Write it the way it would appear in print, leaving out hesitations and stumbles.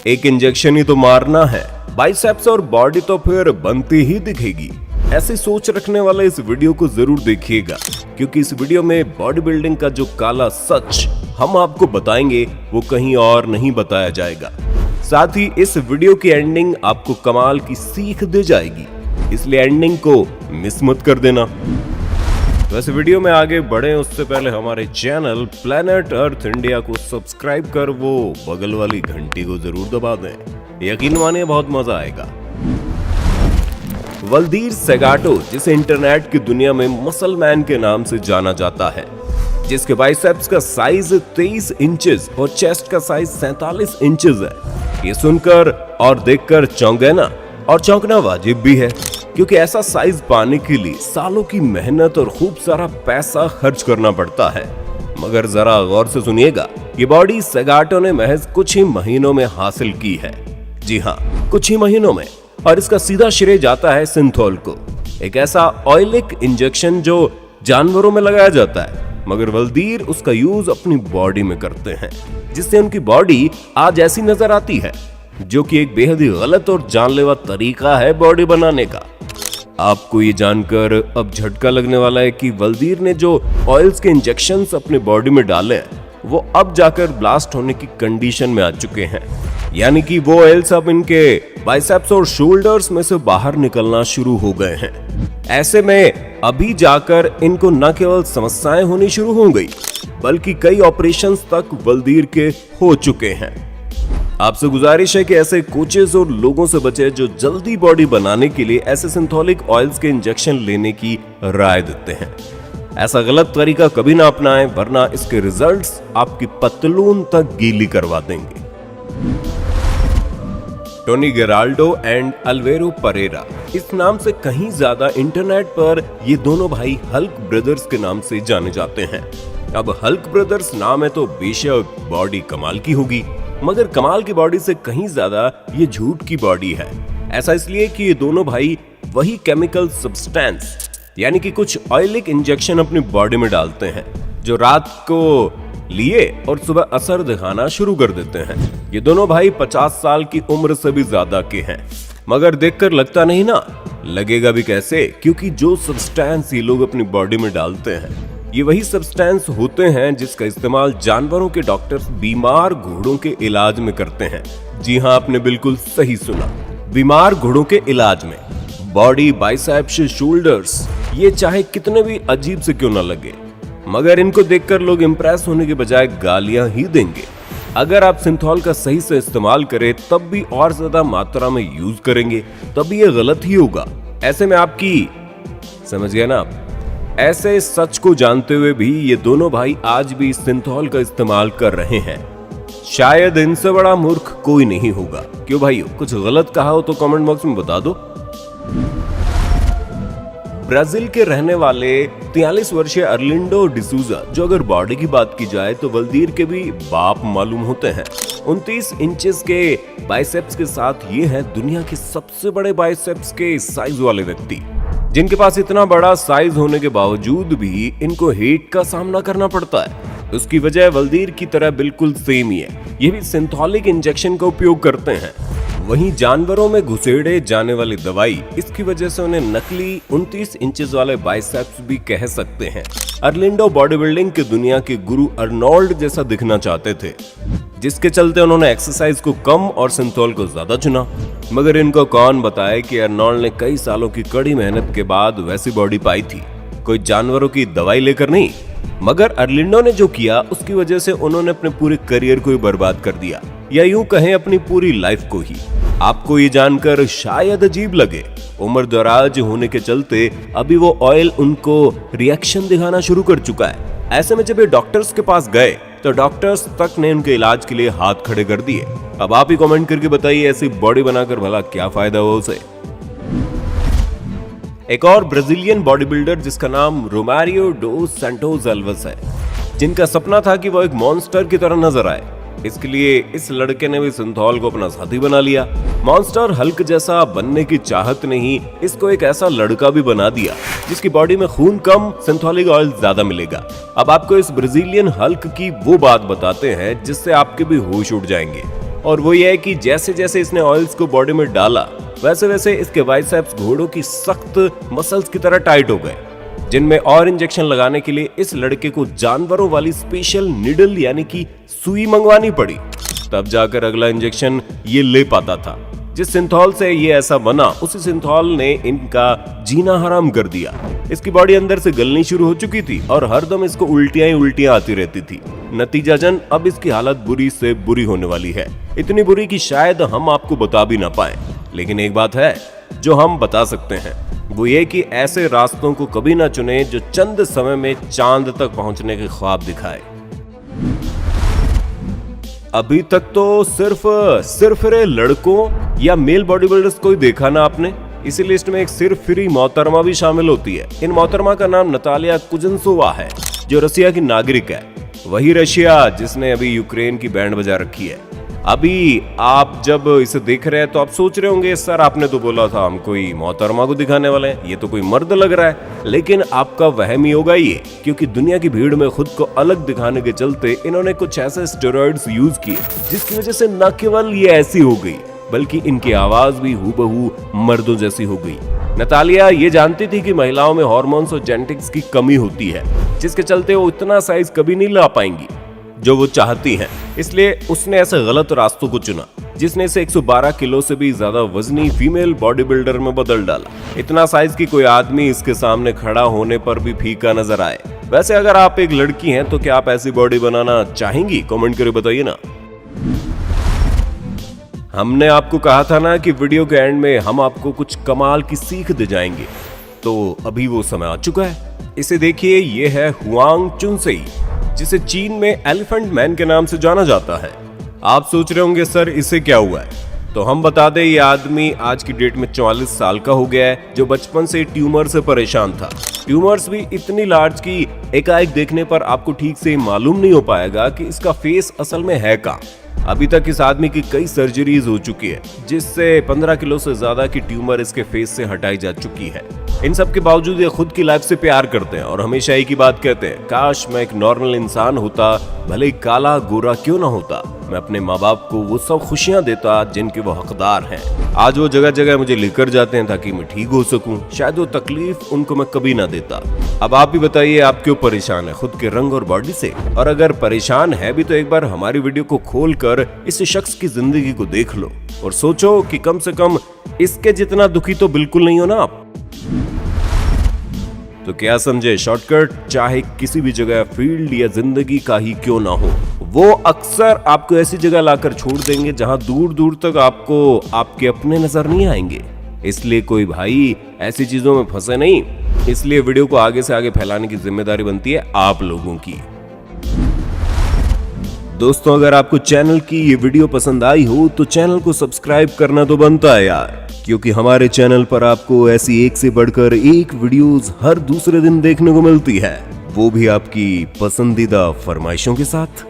एक इंजेक्शन ही तो मारना है, बाइसेप्स और बॉडी तो फिर बनती ही दिखेगी। ऐसी सोच रखने वाले इस वीडियो को जरूर देखिएगा, क्योंकि इस वीडियो में बॉडी बिल्डिंग का जो काला सच हम आपको बताएंगे वो कहीं और नहीं बताया जाएगा। साथ ही इस वीडियो की एंडिंग आपको कमाल की सीख दे जाएगी, इसलिए एंडिंग को मिस मत कर देना। वैसे वीडियो में आगे बढ़े उससे पहले हमारे चैनल प्लेनेट अर्थ इंडिया को सब्सक्राइब कर वो बगल वाली घंटी को जरूर दबा दें, यकीन मानिए बहुत मजा आएगा। वल्दीर सेगाटो, जिसे इंटरनेट की दुनिया में मसल मैन के नाम से जाना जाता है, जिसके बाइसेप्स का साइज 23 इंचेस और चेस्ट का साइज 47 इंचेस है। ये सुनकर और देखकर चौंक गए ना, और चौंकना वाजिब भी है, क्योंकि ऐसा साइज पाने के लिए सालों की मेहनत और खूब सारा पैसा खर्च करना पड़ता है। मगर जरा गौर से सुनिएगा, ये बॉडी सेगाटो ने महज कुछ ही महीनों में हासिल की है। जी हाँ, कुछ ही महीनों में। और इसका सीधा श्रेय जाता है सिंथोल को, एक ऐसा ऑयलिक इंजेक्शन जो जानवरों में लगाया जाता है, मगर वल्दीर उसका यूज अपनी बॉडी में करते हैं, जिससे उनकी बॉडी आज ऐसी नजर आती है, जो कि एक बेहद ही गलत और जानलेवा तरीका है बॉडी बनाने का। आपको ये जानकर अब झटका लगने वाला है कि वल्दीर ने जो ऑयल्स के इंजेक्शंस अपने बॉडी में डाले हैं, वो अब जाकर ब्लास्ट होने की कंडीशन में आ चुके हैं। यानी कि वो ऑयल्स अब इनके बाइसेप्स और शोल्डर्स में से बाहर निकलना शुरू हो गए हैं। ऐसे में अभी जाकर इनको न केवल समस्याएं होनी शुरू हो गई, बल्कि कई ऑपरेशंस तक वल्दीर के हो चुके हैं। आपसे गुजारिश है कि ऐसे कोचेस और लोगों से बचे जो जल्दी बॉडी बनाने के लिए ऐसे सिंथेटिक ऑयल्स के इंजेक्शन लेने की राय देते हैं। ऐसा गलत तरीका कभी ना अपनाएं, वरना इसके रिजल्ट्स आपकी पतलून तक गीली करवा देंगे। टोनी गेराल्डो एंड अल्वेरो परेरा, इस नाम से कहीं ज्यादा इंटरनेट पर ये दोनों भाई हल्क ब्रदर्स के नाम से जाने जाते हैं। अब हल्क ब्रदर्स नाम है तो बेशक बॉडी कमाल की होगी, मगर कमाल की बॉडी से कहीं ज्यादा ये झूठ की बॉडी है। ऐसा इसलिए कि ये दोनों भाई वही केमिकल सब्सटेंस यानी कि कुछ ऑयलिक इंजेक्शन अपनी बॉडी में डालते हैं, जो रात को लिए और सुबह असर दिखाना शुरू कर देते हैं। ये दोनों भाई 50 साल की उम्र से भी ज्यादा के हैं, मगर देखकर लगता नहीं ना, लगेगा भी कैसे, क्योंकि जो सब्सटेंस ये लोग अपनी बॉडी में डालते हैं, ये वही सब्सटेंस होते हैं जिसका इस्तेमाल जानवरों के डॉक्टर्स बीमार घोड़ों के इलाज में करते हैं। जी हाँ, आपने बिल्कुल सही सुना, बीमार घोड़ों के इलाज में। बॉडी, बाइसेप्स, शोल्डर्स, ये चाहे कितने भी अजीब से क्यों ना लगे, मगर इनको देखकर लोग इंप्रेस होने के बजाय गालियां ही देंगे। अगर आप सिंथोल का सही से इस्तेमाल करें, तब भी और ज्यादा मात्रा में यूज करेंगे, तब ये गलत ही होगा। ऐसे में आपकी, समझ गए ना आप? ऐसे सच को जानते हुए भी ये दोनों भाई आज भी सिंथोल का इस्तेमाल कर रहे हैं। शायद इनसे बड़ा मूर्ख कोई नहीं होगा। क्यों भाइयों, कुछ गलत कहा हो तो कमेंट बॉक्स में बता दो। ब्राजील के रहने वाले 43 वर्षीय अर्लिंडो डिसूजा, जो अगर बॉडी की बात की जाए तो वल्दीर के भी बाप मालूम होते हैं। 29 इंचेस के बाइसेप्स के साथ ये है दुनिया के सबसे बड़े बाइसेप्स के साइज वाले व्यक्ति, जिनके पास इतना बड़ा साइज होने के बावजूद भी इनको हेट का सामना करना पड़ता है। उसकी वजह वल्दीर की तरह बिल्कुल सेम ही है, ये भी सिंथेटिक इंजेक्शन का उपयोग करते हैं। वहीं जानवरों में घुसेड़े जाने वाली दवाई, इसकी वजह से उन्हें नकली 29 इंचेस वाले बाइसेप्स भी कह सकते हैं। अर्लिंडो बॉडी बिल्डिंग की दुनिया के गुरु अर्नोल्ड जैसा दिखना चाहते थे, जिसके चलते उन्होंने एक्सरसाइज को कम और सिंथोल को ज्यादा चुना। मगर इनको कौन बताए कि अर्नोल्ड ने कई सालों की कड़ी मेहनत के बाद वैसी बॉडी पाई थी, कोई जानवरों की दवाई लेकर नहीं। मगर अर्लिंडो ने जो किया, उसकी वजह से उन्होंने अपने पूरे करियर को ही बर्बाद कर दिया, या यूं कहें अपनी पूरी लाइफ को ही। आपको ये जानकर शायद अजीब लगे, उम्र दराज होने के चलते अभी वो ऑयल उनको रिएक्शन दिखाना शुरू कर चुका है। ऐसे में जब ये डॉक्टर्स के पास गए तो डॉक्टर्स तक ने उनके इलाज के लिए हाथ खड़े कर दिए। अब आप ही कमेंट करके बताइए, ऐसी बॉडी बनाकर भला क्या फायदा हुआ उसे। एक और ब्राजीलियन बॉडी बिल्डर जिसका नाम रोमारियो डोस सैंटोस एल्वेस है, जिनका सपना था कि वो एक मॉन्स्टर की तरह नजर आए। इसके लिए इस लड़के ने भी सिंथोल को अपना साथी बना लिया। मॉन्स्टर हल्क जैसा बनने की चाहत ने ही इसको एक ऐसा लड़का भी बना दिया जिसकी बॉडी में खून कम, सिंथोलिक ऑयल ज्यादा मिलेगा। अब आपको इस ब्राजीलियन हल्क की वो बात बताते हैं जिससे आपके भी होश उड़ जाएंगे। और वो ये है कि जैसे जैसे इसने ऑयल्स को बॉडी में डाला वैसे वैसे इसके बाइसेप्स घोड़ों की सख्त मसल्स की तरह टाइट हो गए, जिनमें और इंजेक्शन लगाने के लिए इस लड़के को जानवरों वाली स्पेशल निडल यानी कि सुई मंगवानी पड़ी। तब जाकर अगला इंजेक्शन ये ले पाता था। जिस सिंथॉल से ये ऐसा बना उसी सिंथॉल ने इनका जीना हराम कर दिया। इसकी बॉडी अंदर से गलनी शुरू हो चुकी थी और हरदम इसको उल्टियां ही उल्टियां आती रहती थी। नतीजतन अब इसकी हालत बुरी से बुरी होने वाली है, इतनी बुरी कि शायद हम आपको बता भी ना पाए। लेकिन एक बात है जो हम बता सकते हैं, वो ये कि ऐसे रास्तों को कभी ना चुने जो चंद समय में चांद तक पहुंचने के ख्वाब दिखाए। अभी तक तो सिर्फ लड़कों या मेल बॉडी बिल्डर्स को ही देखा ना आपने। इसी लिस्ट में एक सिर्फ मोहतरमा भी शामिल होती है। इन मोहतरमा का नाम नतालिया कुजनसोवा है, जो रशिया की नागरिक है। वही रशिया जिसने अभी यूक्रेन की बैंड बजा रखी है। अभी आप जब इसे देख रहे हैं तो आप सोच रहे होंगे सर आपने तो बोला था हम कोई मोहतरमा को दिखाने वाले हैं, ये तो कोई मर्द लग रहा है। लेकिन आपका वहम ही होगा ये, क्योंकि दुनिया की भीड़ में खुद को अलग दिखाने के चलते इन्होंने कुछ ऐसे स्टेरॉइड्स यूज किए जिसकी वजह से न केवल ये ऐसी हो गई बल्कि इनकी आवाज भी हूबहू मर्दों जैसी हो गई। नतालिया ये जानती थी कि महिलाओं में हार्मोन्स और जेनेटिक्स की कमी होती है, जिसके चलते वो इतना साइज कभी नहीं ला पाएंगी जो वो चाहती हैं। इसलिए उसने ऐसे गलत रास्तों को चुना जिसने इसे 112 किलो से भी ज्यादा वजनी फीमेल बॉडी बिल्डर में बदल डाला। इतना साइज की कोई आदमी इसके सामने खड़ा होने पर भी फीका नजर आए। वैसे अगर आप एक लड़की हैं तो क्या आप ऐसी बॉडी बनाना चाहेंगी? कमेंट करके बताइए ना। हमने आपको कहा था ना कि वीडियो के एंड में हम आपको कुछ कमाल की सीख दे जाएंगे, तो अभी वो समय आ चुका है। इसे देखिए, ये है हुआंग चुनसेई, जिसे चीन में एलिफेंट मैन के नाम से जाना जाता है। आप सोच रहे होंगे सर इसे क्या हुआ है, तो हम बता दें ये आदमी आज की डेट में 44 साल का हो गया है, जो बचपन से ट्यूमर से परेशान था। ट्यूमर्स भी इतनी लार्ज की एकाएक देखने पर आपको ठीक से मालूम नहीं हो पाएगा कि इसका फेस असल में है कहाँ। अभी तक इस आदमी की कई सर्जरीज हो चुकी है, जिससे 15 किलो से ज्यादा की ट्यूमर इसके फेस से हटाई जा चुकी है। इन सब के बावजूद ये खुद की लाइफ से प्यार करते हैं और हमेशा एक ही बात कहते हैं, काश मैं एक नॉर्मल इंसान होता, भले ही काला गोरा क्यों ना होता, मैं अपने माँ बाप को वो सब खुशियां देता जिनके वो हकदार हैं। आज वो जगह जगह मुझे लेकर जाते हैं ताकि मैं ठीक हो सकूं। शायद वो तकलीफ उनको मैं कभी ना देता। अब आप ही बताइए, आप क्यों परेशान है खुद के रंग और बॉडी से? और अगर परेशान है भी तो एक बार हमारी वीडियो को खोल कर इस शख्स की जिंदगी को देख लो और सोचो कि कम से कम इसके जितना दुखी तो बिल्कुल नहीं हो ना आप। तो क्या समझे, शॉर्टकट चाहे किसी भी जगह फील्ड या जिंदगी का ही क्यों ना हो, वो अक्सर आपको ऐसी जगह लाकर छोड़ देंगे जहां दूर दूर तक आपको आपके अपने नजर नहीं आएंगे। इसलिए कोई भाई ऐसी चीजों में फंसे नहीं। इसलिए वीडियो को आगे से आगे फैलाने की जिम्मेदारी बनती है आप लोगों की। दोस्तों, अगर आपको चैनल की ये वीडियो पसंद आई हो तो चैनल को सब्सक्राइब करना तो बनता है यार, क्योंकि हमारे चैनल पर आपको ऐसी एक से बढ़कर एक वीडियोस हर दूसरे दिन देखने को मिलती है, वो भी आपकी पसंदीदा फरमाइशों के साथ।